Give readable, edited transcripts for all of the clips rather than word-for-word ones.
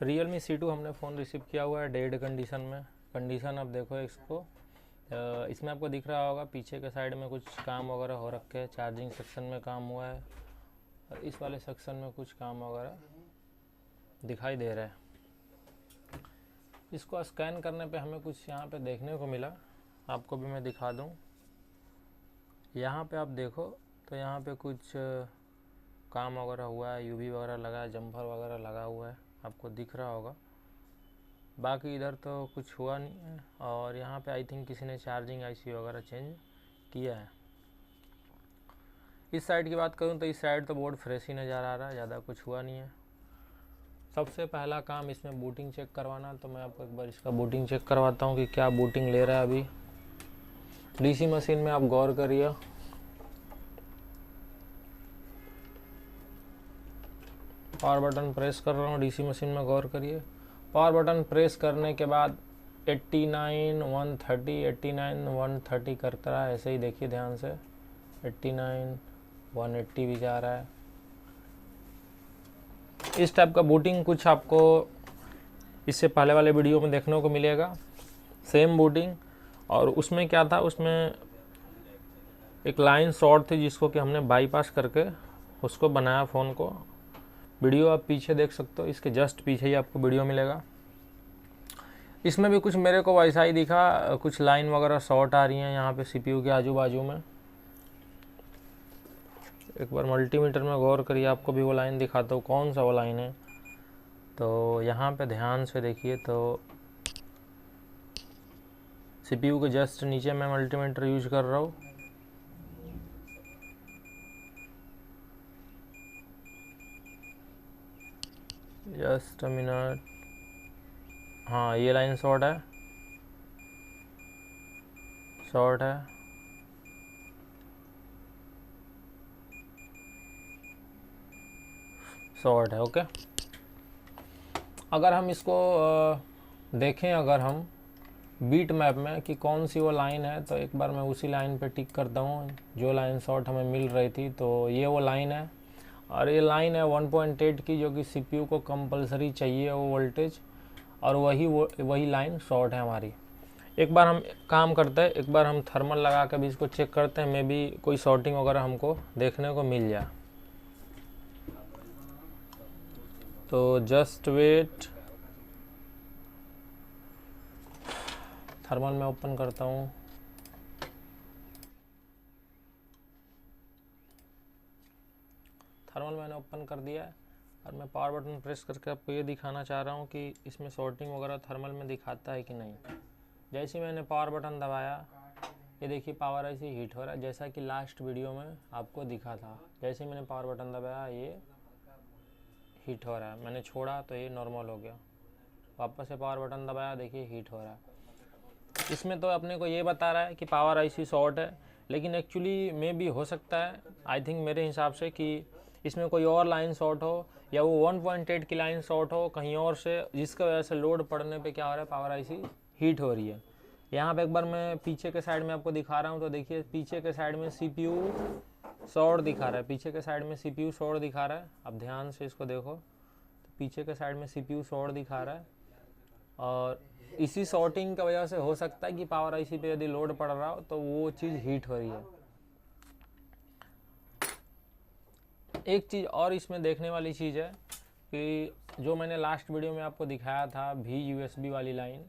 Realme C2 हमने phone receive किया हुआ है डेड कंडीशन में। कंडीशन अब देखो इसको, इसमें आपको दिख रहा होगा पीछे के साइड में कुछ काम वगैरह हो रखे हैं। चार्जिंग सेक्शन में काम हुआ है और इस वाले सेक्शन में कुछ काम वगैरह दिखाई दे रहा है। इसको स्कैन करने पे हमें कुछ यहाँ पे देखने को मिला, आपको भी मैं दिखा दूँ। यहाँ पे आप देखो तो यहाँ पे कुछ काम वगैरह हुआ है, यूवी वगैरह लगा है, जम्पर वगैरह लगा हुआ है, आपको दिख रहा होगा। बाकी इधर तो कुछ हुआ नहीं है। और यहाँ पे आई थिंक किसी ने चार्जिंग आईसी वगैरह चेंज किया है। इस साइड की बात करूँ तो इस साइड तो बोर्ड फ्रेश ही नज़र आ रहा है, ज़्यादा कुछ हुआ नहीं है। सबसे पहला काम इसमें बूटिंग चेक करवाना, तो मैं आपको एक बार इसका बूटिंग चेक करवाता हूँ कि क्या बूटिंग ले रहा है। अभी डीसी मशीन में आप गौर करिए, पावर बटन प्रेस कर रहा हूँ, डीसी मशीन में गौर करिए। पावर बटन प्रेस करने के बाद 89 130 89 130 करता रहा है, ऐसे ही देखिए ध्यान से। 89 180 भी जा रहा है। इस टाइप का बूटिंग कुछ आपको इससे पहले वाले वीडियो में देखने को मिलेगा, सेम बूटिंग। और उसमें क्या था, उसमें एक लाइन शॉर्ट थी जिसको कि हमने बाईपास करके उसको बनाया फ़ोन को। वीडियो आप पीछे देख सकते हो, इसके जस्ट पीछे ही आपको वीडियो मिलेगा। इसमें भी कुछ मेरे को वैसा ही दिखा, कुछ लाइन वगैरह शॉर्ट आ रही हैं यहाँ पे सीपीयू के आजू बाजू में। एक बार मल्टीमीटर में गौर करिए, आपको भी वो लाइन दिखाता हूँ कौन सा वो लाइन है। तो यहाँ पे ध्यान से देखिए, तो सीपीयू के जस्ट नीचे मैं मल्टीमीटर यूज कर रहा हूँ। जस्ट मिनट, हाँ ये लाइन शॉर्ट है, शॉर्ट है। शॉर्ट है, ओके। अगर हम इसको देखें, अगर हम बीट मैप में कि कौन सी वो लाइन है, तो एक बार मैं उसी लाइन पे टिक करता हूँ जो लाइन शॉर्ट हमें मिल रही थी। तो ये वो लाइन है, और ये लाइन है 1.8 की, जो कि सीपीयू को कंपलसरी चाहिए वो वोल्टेज, और वही लाइन शॉर्ट है हमारी। एक बार हम काम करते हैं, एक बार हम थर्मल लगा के भी इसको चेक करते हैं, मे बी कोई शॉर्टिंग वगैरह हमको देखने को मिल जाए। तो जस्ट वेट, थर्मल में ओपन करता हूँ। थर्मल मैंने ओपन कर दिया है, और मैं पावर बटन प्रेस करके आपको ये दिखाना चाह रहा हूँ कि इसमें शॉर्टिंग वगैरह थर्मल में दिखाता है कि नहीं। जैसे ही मैंने पावर बटन दबाया, ये देखिए पावर ऐसे हीट हो रहा है, जैसा कि लास्ट वीडियो में आपको दिखा था। जैसे ही मैंने पावर बटन दबाया, ये हीट हो रहा है। मैंने छोड़ा तो ये नॉर्मल हो गया। वापस से पावर बटन दबाया, देखिए हीट हो रहा है। इसमें तो अपने को ये बता रहा है कि पावर आईसी शॉर्ट है, लेकिन एक्चुअली में भी हो सकता है, आई थिंक मेरे हिसाब से, कि इसमें कोई और लाइन शॉर्ट हो, या वो 1.8 की लाइन शॉर्ट हो कहीं और से, जिसकी वजह से लोड पड़ने पे क्या हो रहा है, पावर आईसी हीट हो रही है। यहाँ पे एक बार मैं पीछे के साइड में आपको दिखा रहा हूँ, तो देखिए पीछे के साइड में सीपीयू शॉर्ट दिखा रहा है, पीछे के साइड में सीपीयू शॉर्ट दिखा रहा है। अब ध्यान से इसको देखो, तो पीछे के साइड में सीपीयू शॉर्ट दिखा रहा है, और इसी शॉर्टिंग की वजह से हो सकता है कि पावर आईसी पे यदि लोड पड़ रहा हो तो वो चीज़ हीट हो रही है। एक चीज़ और इसमें देखने वाली चीज़ है कि जो मैंने लास्ट वीडियो में आपको दिखाया था भी यूएसबी वाली लाइन,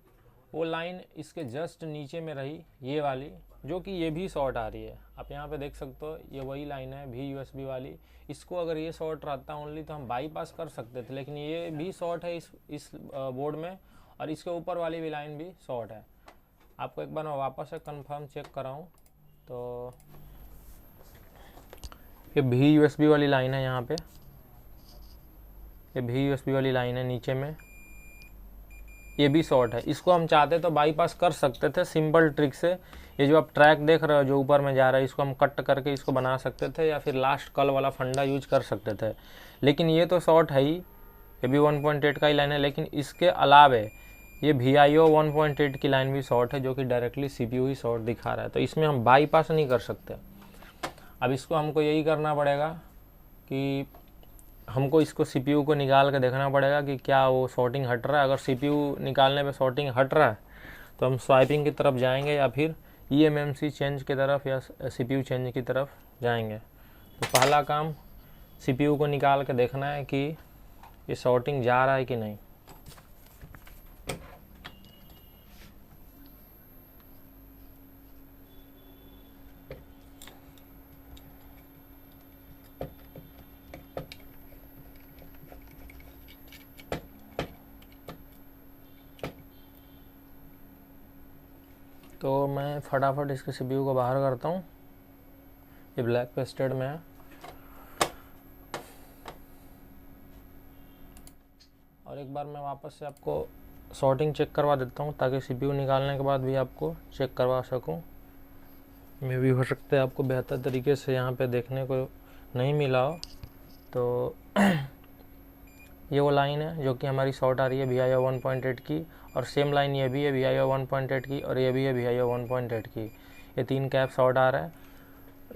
वो लाइन इसके जस्ट नीचे में रही, ये वाली, जो कि ये भी शॉर्ट आ रही है। आप यहाँ पे देख सकते हो, ये वही लाइन है भी यूएसबी वाली। इसको अगर ये शॉर्ट रहता ओनली तो हम बाईपास कर सकते थे, लेकिन ये भी शॉर्ट है इस बोर्ड में, और इसके ऊपर वाली भी लाइन भी शॉर्ट है। आपको एक बार मैं वापस से कंफर्म चेक कराऊँ, तो ये भी यूएसबी वाली लाइन है, यहाँ पे ये भी यूएसबी वाली लाइन है नीचे में, ये भी शॉर्ट है। इसको हम चाहते तो बाईपास कर सकते थे सिंपल ट्रिक से। ये जो आप ट्रैक देख रहे हो जो ऊपर में जा रहा है, इसको हम कट करके इसको बना सकते थे, या फिर लास्ट कल वाला फंडा यूज कर सकते थे। लेकिन ये तो शॉर्ट है ही, ये भी 1.8 का ही लाइन है, लेकिन इसके अलावे ये VIO 1.8 की लाइन भी शॉर्ट है, जो कि डायरेक्टली CPU ही शॉर्ट दिखा रहा है। तो इसमें हम बाईपास नहीं कर सकते। अब इसको हमको यही करना पड़ेगा कि हमको इसको सीपीयू को निकाल के देखना पड़ेगा कि क्या वो सॉर्टिंग हट रहा है। अगर सीपीयू निकालने पे सॉर्टिंग हट रहा है तो हम स्वाइपिंग की तरफ जाएंगे या फिर ईएमएमसी चेंज की तरफ या सीपीयू चेंज की तरफ जाएंगे। तो पहला काम सीपीयू को निकाल के देखना है कि ये सॉर्टिंग जा रहा है कि नहीं। तो मैं फटाफट इसके सीपीयू को बाहर करता हूँ। ये ब्लैक पेस्टेड में है। और एक बार मैं वापस से आपको सॉर्टिंग चेक करवा देता हूँ ताकि सीपीयू निकालने के बाद भी आपको चेक करवा सकूँ। मे भी हो सकता है आपको बेहतर तरीके से यहाँ पे देखने को नहीं मिला हो। तो ये वो लाइन है जो कि हमारी शॉर्ट आ रही है VIO 1.8 की, और सेम लाइन ये भी है VIO 1.8 की, और ये भी है VIO 1.8 की। ये 3 कैप शॉर्ट आ रहा है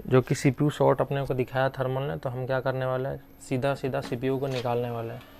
जो कि CPU शॉर्ट अपने को दिखाया थर्मल ने। तो हम क्या करने वाले हैं, सीधा सीधा CPU को निकालने वाले हैं।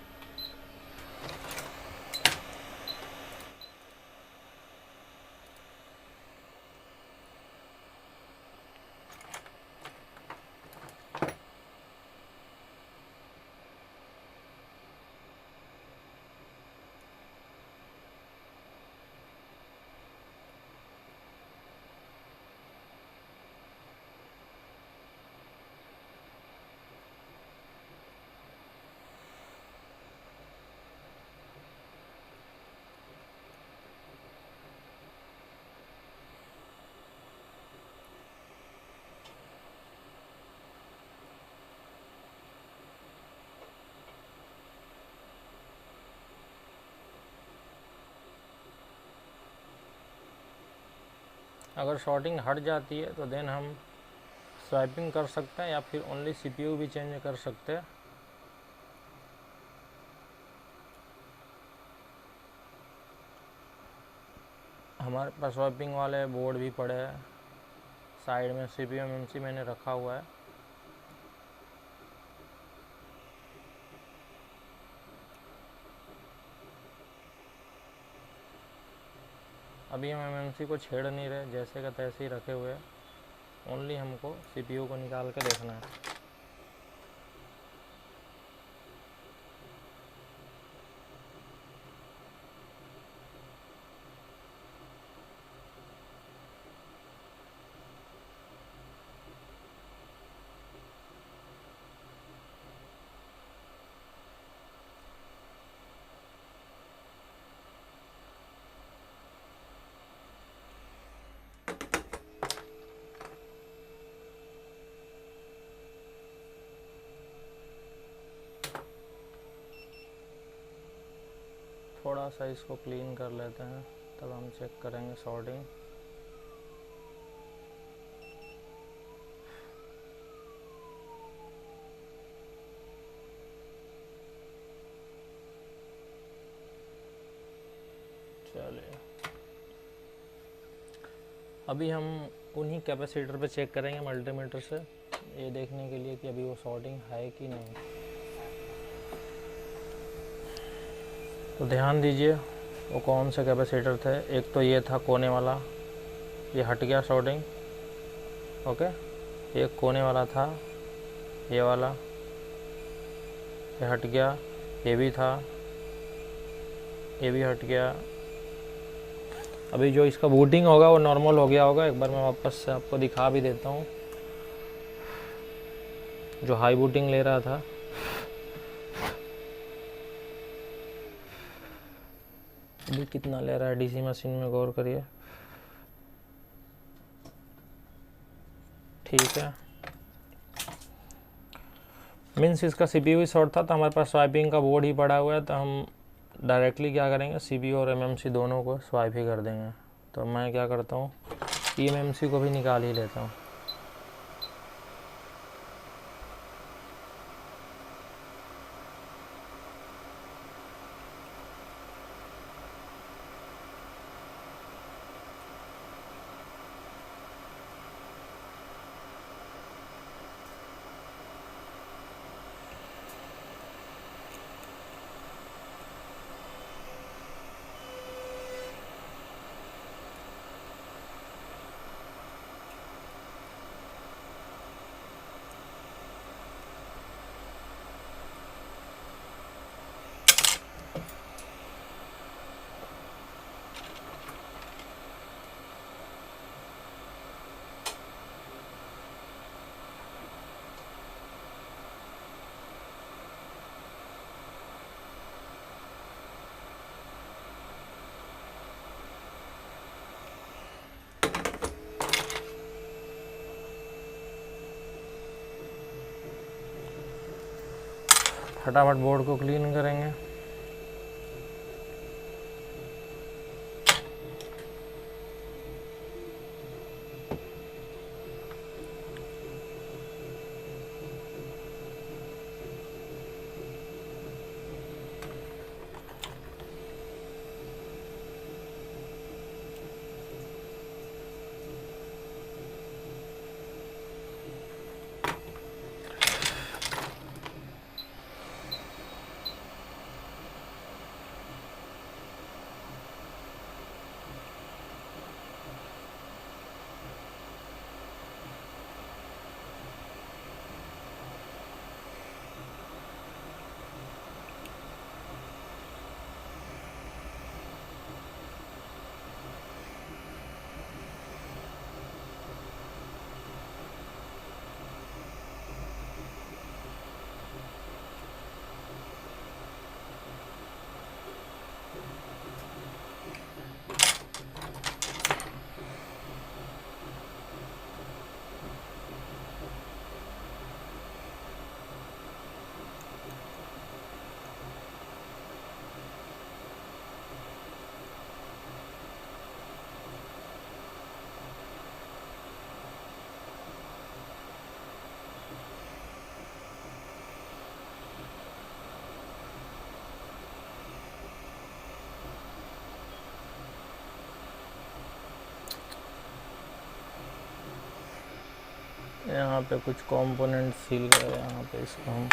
अगर शॉर्टिंग हट जाती है तो देन हम स्वाइपिंग कर सकते हैं या फिर ओनली CPU भी चेंज कर सकते हैं। हमारे पास स्वाइपिंग वाले बोर्ड भी पड़े हैं साइड में। CPU MMC मैंने रखा हुआ है। अभी हम MMC को छेड़ नहीं रहे, जैसे का तैसे ही रखे हुए हैं। ओनली हमको CPU को निकाल के देखना है। थोड़ा सा इसको क्लीन कर लेते हैं, तब हम चेक करेंगे सॉर्टिंग। चलिए, अभी हम उन्हीं कैपेसिटर पे चेक करेंगे मल्टीमीटर से, ये देखने के लिए कि अभी वो सॉर्टिंग है कि नहीं। तो ध्यान दीजिए वो कौन से कैपेसिटर थे। एक तो ये था कोने वाला, ये हट गया सॉर्टिंग। ओके, एक कोने वाला था ये वाला, ये हट गया। ये भी था, ये भी हट गया। अभी जो इसका बूटिंग होगा वो नॉर्मल हो गया होगा। एक बार मैं वापस से आपको दिखा भी देता हूँ। जो हाई बूटिंग ले रहा था, अभी कितना ले रहा है डीसी मशीन में, गौर करिए। ठीक है, मीन्स इसका CPU ही शॉर्ट था तो हमारे पास स्वाइपिंग का बोर्ड ही पड़ा हुआ है। तो हम डायरेक्टली क्या करेंगे, CPU और MMC दोनों को स्वाइप ही कर देंगे। तो मैं क्या करता हूँ, EMMC को भी निकाल ही लेता हूँ। फटाफट बोर्ड को क्लीन करेंगे। यहाँ पे कुछ कंपोनेंट सील कर यहाँ पे इसको हम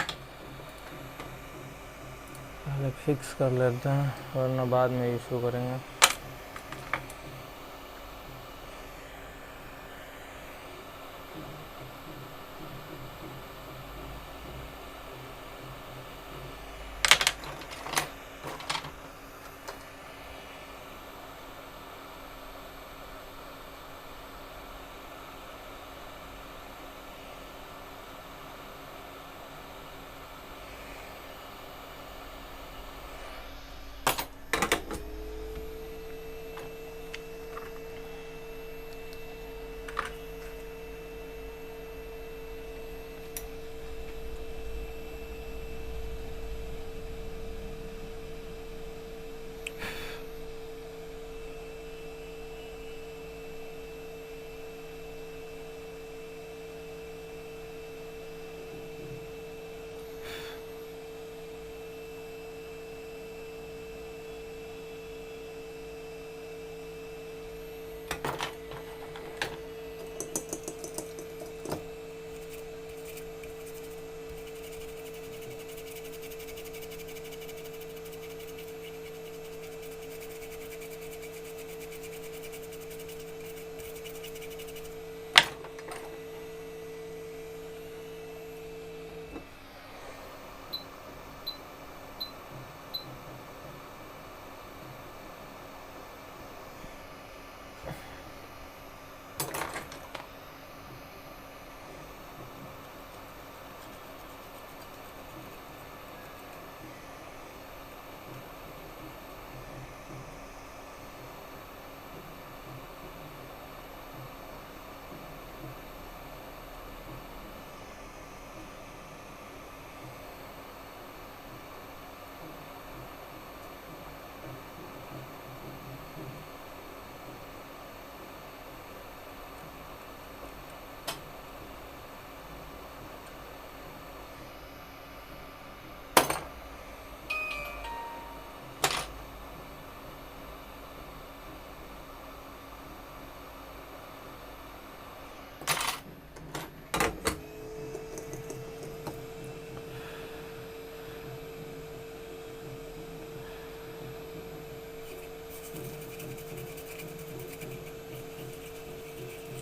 पहले फिक्स कर लेते हैं, वरना बाद में इशू करेंगे।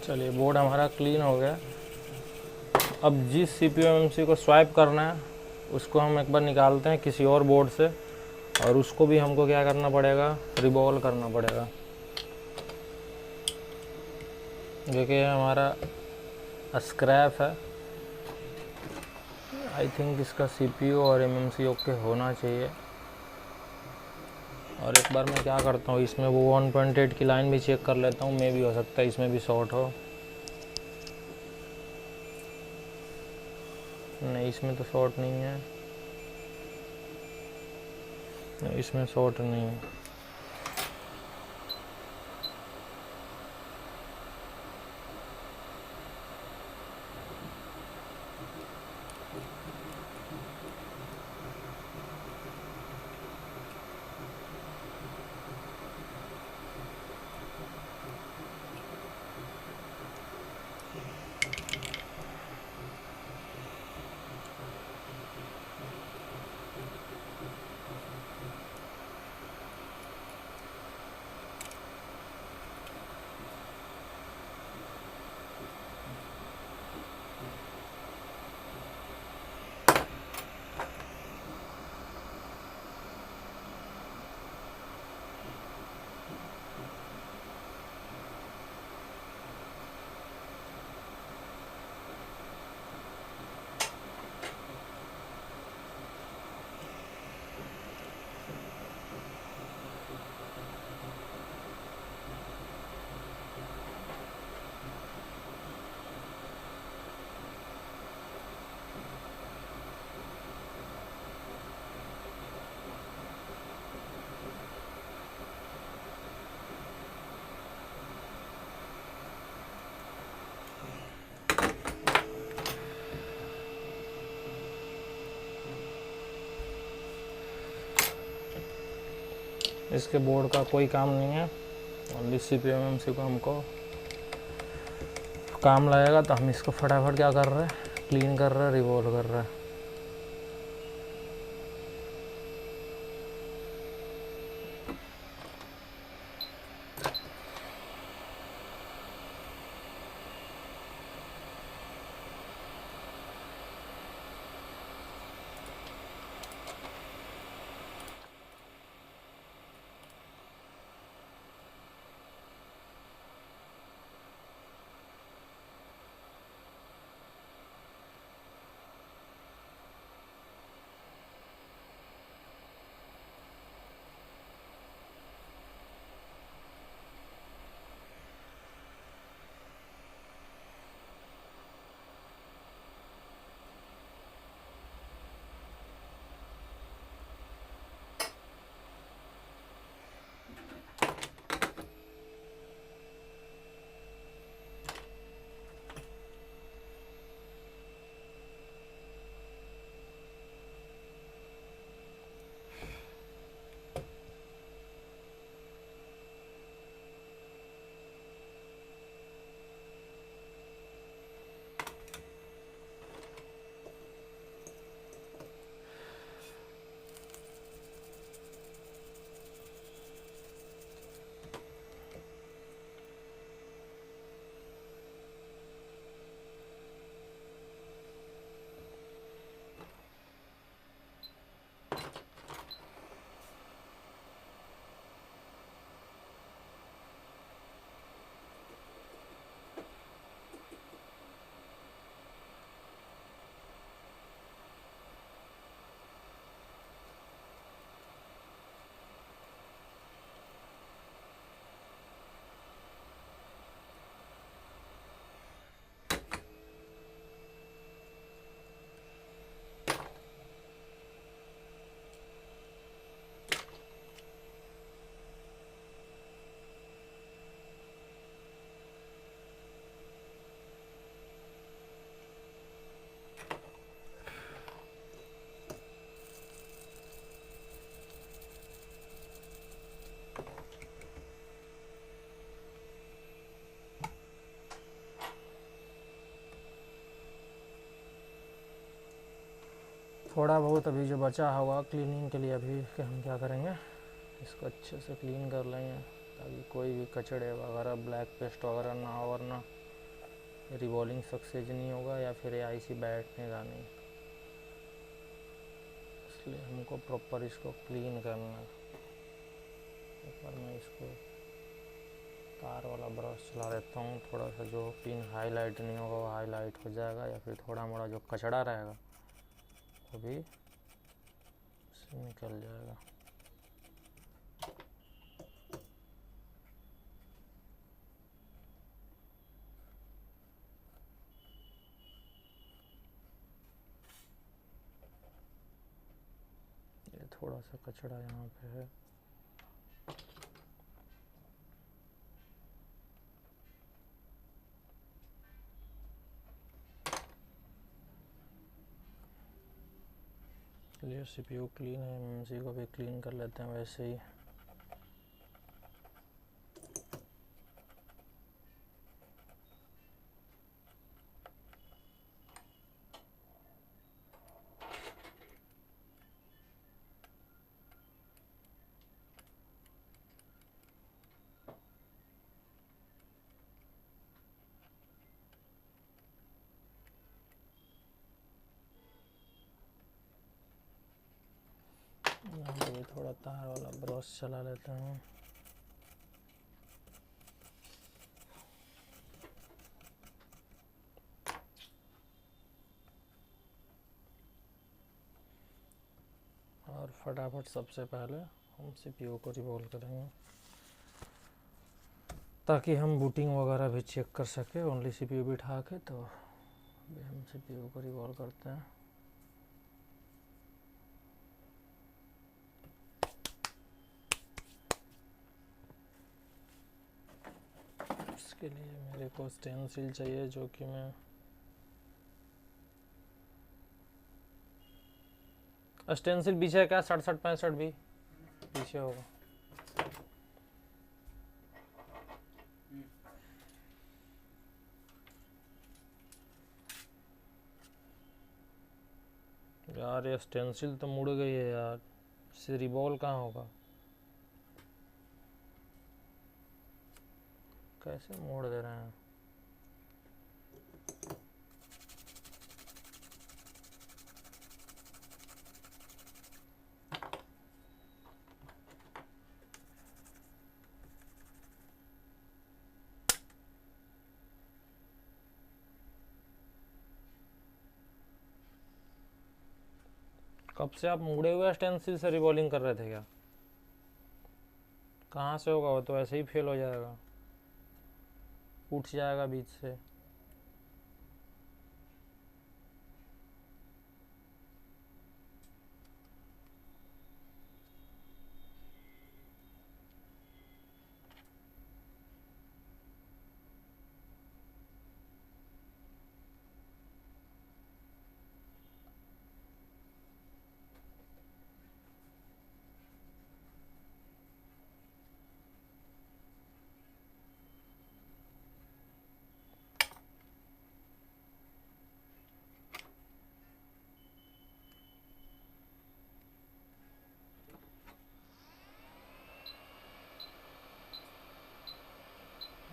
चलिए बोर्ड हमारा क्लीन हो गया। अब जिस CPU MMC को स्वाइप करना है उसको हम एक बार निकालते हैं किसी और बोर्ड से, और उसको भी हमको क्या करना पड़ेगा, रिवॉल्व करना पड़ेगा। देखिए हमारा स्क्रैप है, आई थिंक इसका CPU और MMC ओके होना चाहिए। और एक बार मैं क्या करता हूँ, इसमें वो 1.8 की लाइन भी चेक कर लेता हूँ, मे भी हो सकता है इसमें भी शॉर्ट हो। नहीं, इसमें तो शॉर्ट नहीं है। इसमें शॉर्ट नहीं है। इसके बोर्ड का कोई काम नहीं है, ओनली CPM को हमको काम लगेगा, तो हम इसको फटाफट क्या कर रहे हैं, क्लीन कर रहे हैं, रिवॉल्व कर रहे हैं। थोड़ा बहुत अभी जो बचा होगा क्लीनिंग के लिए, अभी कि हम क्या करेंगे, इसको अच्छे से क्लीन कर लेंगे ताकि कोई भी कचड़े वगैरह, ब्लैक पेस्ट वगैरह ना हो, वरना रिवॉल्विंग सक्सेस नहीं होगा या फिर AIC बैठनेगा नहीं। इसलिए हमको प्रॉपर इसको क्लीन करना है। एक बार मैं इसको तार वाला ब्रश चला देता हूँ, थोड़ा सा जो पिन हाईलाइट नहीं होगा वो हाईलाइट हो जाएगा, या फिर थोड़ा मोड़ा जो कचड़ा रहेगा वो भी निकल जाएगा। ये थोड़ा सा कचरा यहाँ पे है। चलिए CPU क्लीन है, MMC को भी क्लीन कर लेते हैं वैसे ही। ये थोड़ा तार वाला ब्रश चला लेता हूँ। और फटाफट सबसे पहले हम CPU को रिवॉल्व करेंगे ताकि हम बूटिंग वगैरह भी चेक कर सके। ओनली CPU बिठा के तो अभी हम CPU को रिवॉल्व करते हैं। इसके लिए मेरे को स्टेनसिल चाहिए, जो कि मैं स्टेंसिल पीछे है क्या? 67-65 भी पीछे होगा। यार ये स्टेंसिल तो मुड़ गई है यार, इससे रिवॉल्व कहाँ होगा? कैसे मोड़ दे रहे हैं? कब से आप मुड़े हुए स्टेंसिल से रिवॉल्विंग कर रहे थे क्या? कहाँ से होगा? वो तो ऐसे ही फेल हो जाएगा, उठ जाएगा बीच से।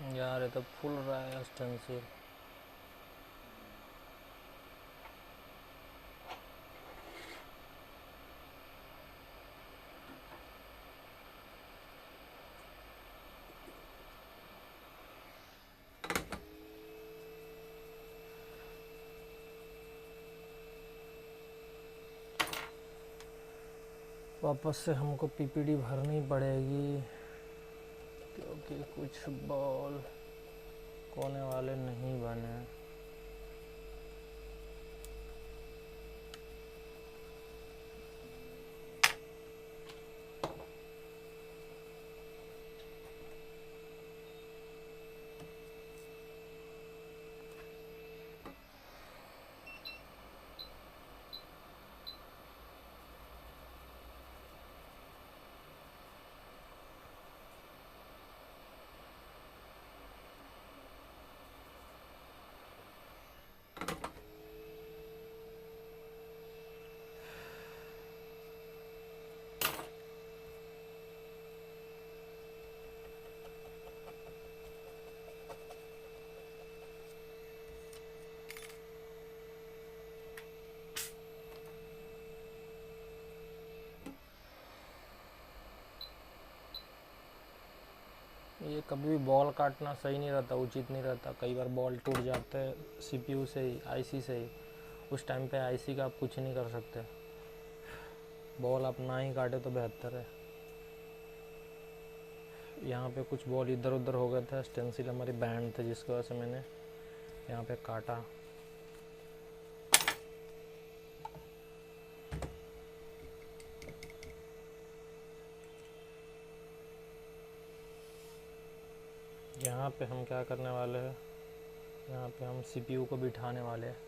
यार ये तो फुल रहा है स्टेंसिल। वापस से हमको PPD भरनी पड़ेगी क्योंकि कुछ बॉल कोने वाले नहीं बने। ये कभी भी बॉल काटना सही नहीं रहता, उचित नहीं रहता। कई बार बॉल टूट जाते हैं CPU से ही, IC से ही। उस टाइम पे IC का आप कुछ नहीं कर सकते। बॉल आप ना ही काटे तो बेहतर है। यहाँ पे कुछ बॉल इधर उधर हो गए थे, स्टेंसिल हमारी बैंड थे, जिसकी वजह से मैंने यहाँ पे काटा। यहाँ पे हम क्या करने वाले हैं, यहाँ पे हम सीपीयू को बिठाने वाले हैं।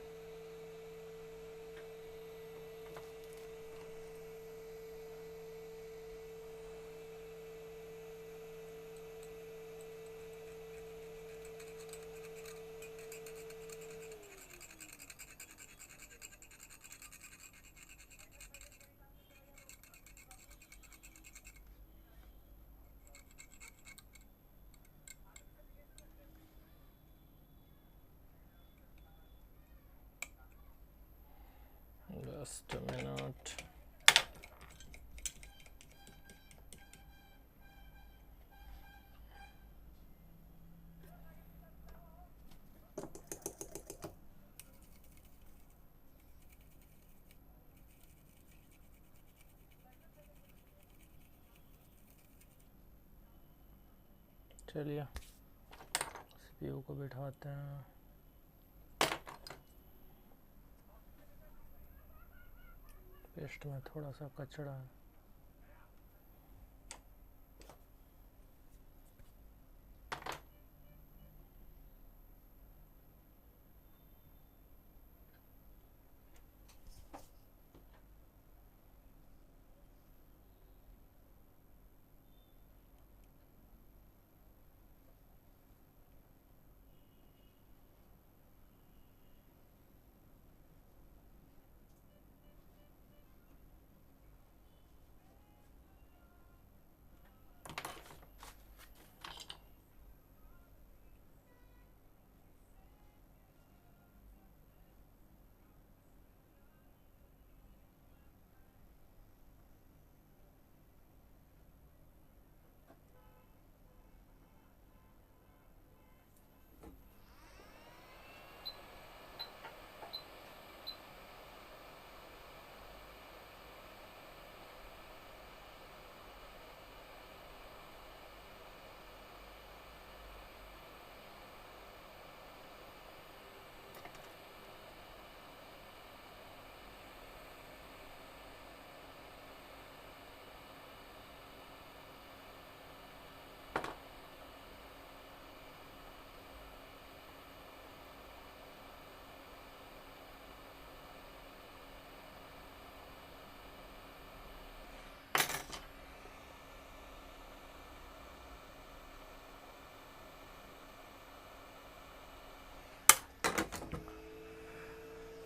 Just a minute. चलिए सीपीयू को बिठाते हैं। पेस्ट में थोड़ा सा कचरा है।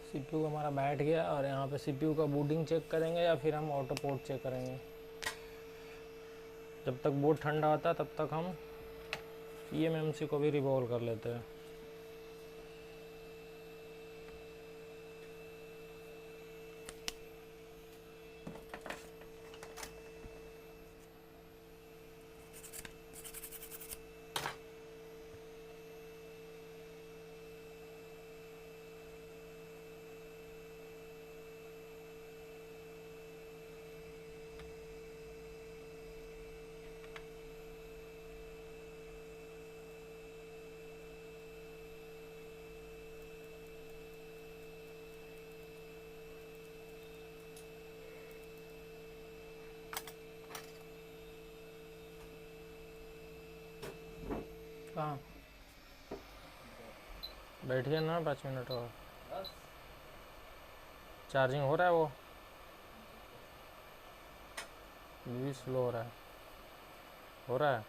सीपीयू हमारा बैठ गया और यहाँ पे सीपीयू का बूटिंग चेक करेंगे या फिर हम ऑटो पोर्ट चेक करेंगे। जब तक बोर्ड ठंडा होता है तब तक हम eMMC को भी रिवॉल्व कर लेते हैं। कहाँ बैठिए ना 5 मिनट और। चार्जिंग हो रहा है, वो भी स्लो हो रहा है।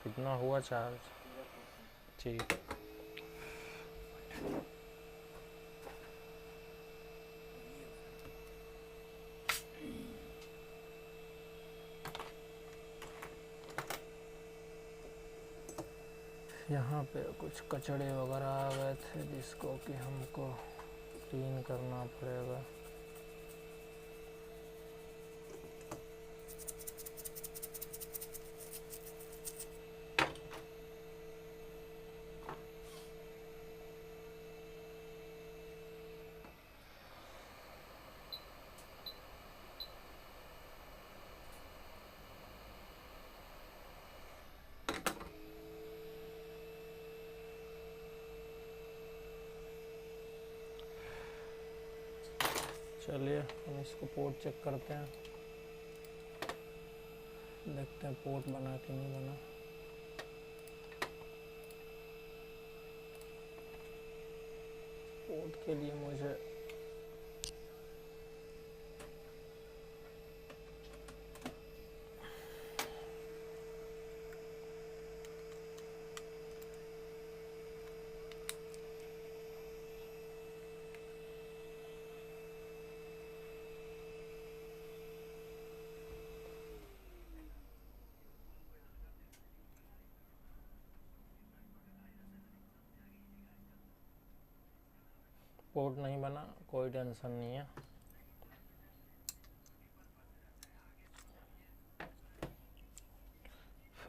कितना हुआ चार्ज? ठीक। यहाँ पे कुछ कचड़े वगैरह आ गए थे जिसको कि हमको क्लीन करना पड़ेगा। चलिए हम इसको पोर्ट चेक करते हैं, देखते हैं पोर्ट बना कि नहीं बना। इसके लिए मुझे पोर्ट नहीं बना, कोई टेंशन नहीं है।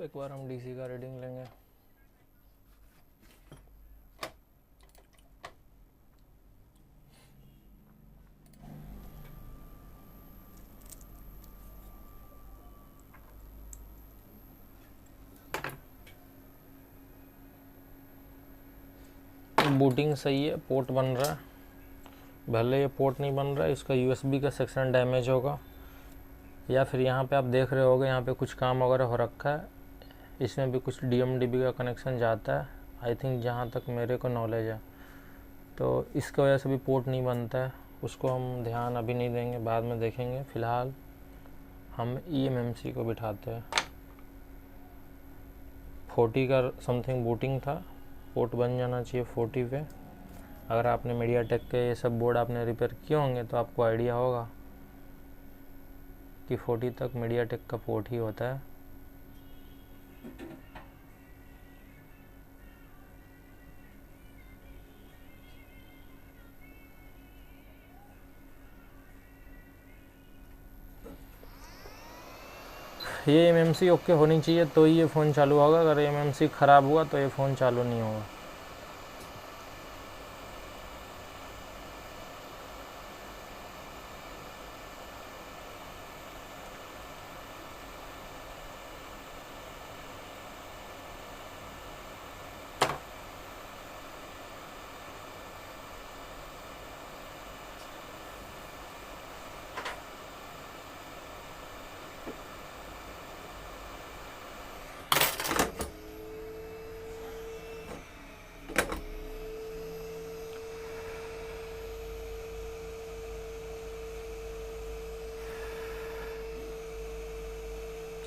एक बार हम डीसी का रीडिंग लेंगे। बूटिंग सही है, पोर्ट बन रहा है। भले ये पोर्ट नहीं बन रहा है, इसका यूएसबी का सेक्शन डैमेज होगा, या फिर यहाँ पे आप देख रहे होगे यहाँ पे कुछ काम वगैरह हो रखा है। इसमें भी कुछ डीएमडीबी का कनेक्शन जाता है आई थिंक, जहाँ तक मेरे को नॉलेज है। तो इसकी वजह से भी पोर्ट नहीं बनता है। उसको हम ध्यान अभी नहीं देंगे, बाद में देखेंगे। फ़िलहाल हम eMMC को बिठाते हैं। 40 का समथिंग बूटिंग था, पोर्ट बन जाना चाहिए 40 पे। अगर आपने मीडियाटेक के ये सब बोर्ड आपने रिपेयर किए होंगे तो आपको आइडिया होगा कि 40 तक मीडियाटेक का पोर्ट ही होता है। ये eMMC ओके होनी चाहिए तो ये फ़ोन चालू होगा। अगर eMMC ख़राब हुआ तो ये फ़ोन चालू नहीं होगा।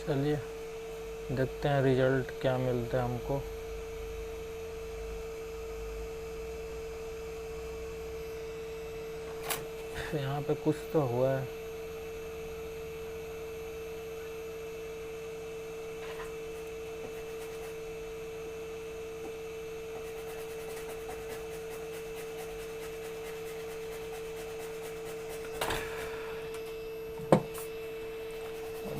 चलिए देखते हैं रिज़ल्ट क्या मिलता है हमको। यहाँ पे कुछ तो हुआ है।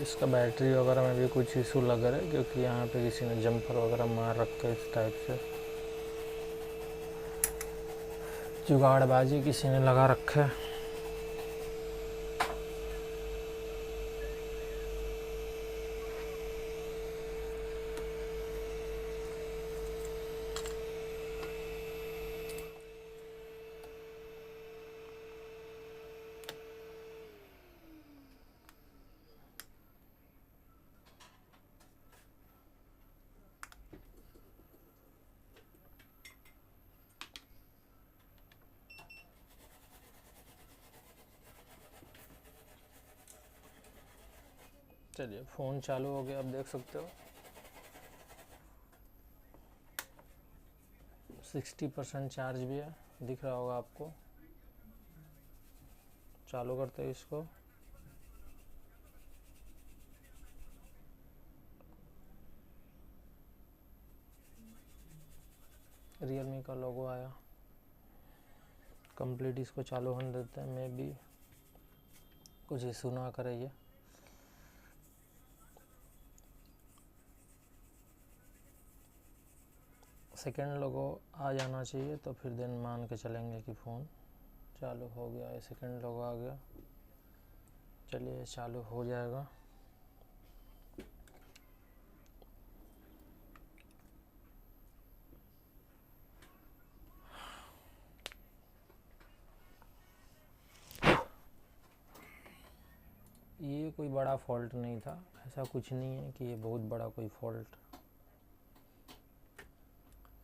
इसका बैटरी वगैरह में भी कुछ इशू लग रहा है, क्योंकि यहाँ पे किसी ने जंपर वगैरह मार रखा है इस टाइप से। जुगाड़बाजी किसी ने लगा रखा है। चलिए फ़ोन चालू हो गया, आप देख सकते हो 60% चार्ज भी है, दिख रहा होगा आपको। चालू करते हैं इसको। रियलमी का लोगो आया। कंप्लीट इसको चालू होने देते हैं, मे बी कुछ इशू ना करे ये। सेकेंड लोगो आ जाना चाहिए तो फिर देन मान के चलेंगे कि फ़ोन चालू हो गया है। सेकेंड लोगो आ गया, चलिए चालू हो जाएगा। ये कोई बड़ा फॉल्ट नहीं था, ऐसा कुछ नहीं है कि ये बहुत बड़ा कोई फॉल्ट।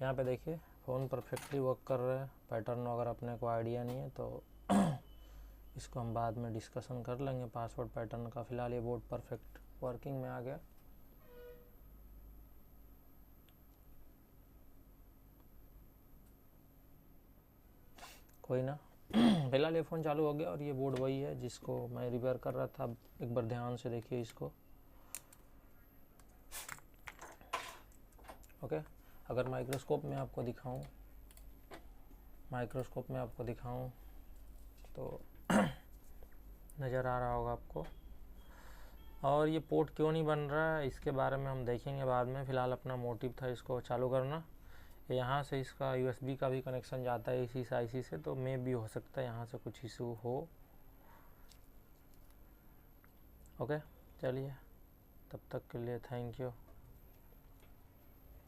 यहाँ पे देखिए फ़ोन परफेक्टली वर्क कर रहा है। पैटर्न अगर अपने को आइडिया नहीं है तो इसको हम बाद में डिस्कशन कर लेंगे पासवर्ड पैटर्न का। फ़िलहाल ये बोर्ड परफेक्ट वर्किंग में आ गया। कोई ना, फिलहाल ये फ़ोन चालू हो गया और ये बोर्ड वही है जिसको मैं रिपेयर कर रहा था। एक बार ध्यान से देखिए इसको। ओके, अगर माइक्रोस्कोप में आपको दिखाऊं तो नज़र आ रहा होगा आपको। और ये पोर्ट क्यों नहीं बन रहा है इसके बारे में हम देखेंगे बाद में। फ़िलहाल अपना मोटिव था इसको चालू करना। यहाँ से इसका USB का भी कनेक्शन जाता है इसी IC से, तो मे भी हो सकता है यहाँ से कुछ इशू हो। ओके, चलिए तब तक के लिए थैंक यू।